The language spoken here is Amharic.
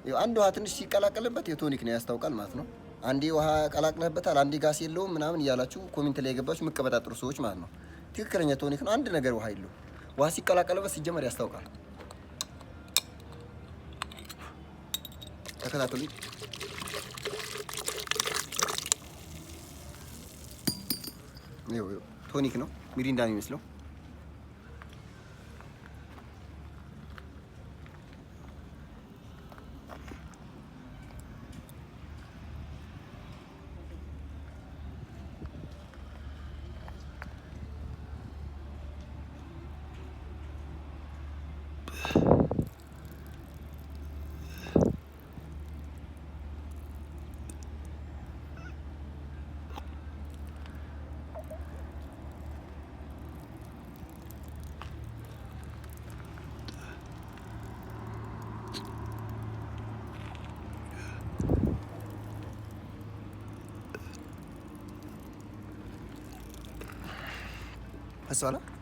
ይኸው አንድ ውሃ ትንሽ ሲቀላቀልበት የቶኒክ ነው ያስታውቃል ማለት ነው። አንዴ ውሃ ቀላቅለህበታል፣ አንዴ ጋስ የለውም ምናምን እያላችሁ ኮሜንት ላይ የገባችሁ የምትቀበጣጥሩ ሰዎች ማለት ነው። ትክክለኛ ቶኒክ ነው። አንድ ነገር ውሃ የለውም። ውሃ ሲቀላቀልበት ሲጀመር ያስታውቃል። ተከታተሉኝ። ይኸው ቶኒክ ነው፣ ሚሪንዳ ነው የሚመስለው። Hast du alle?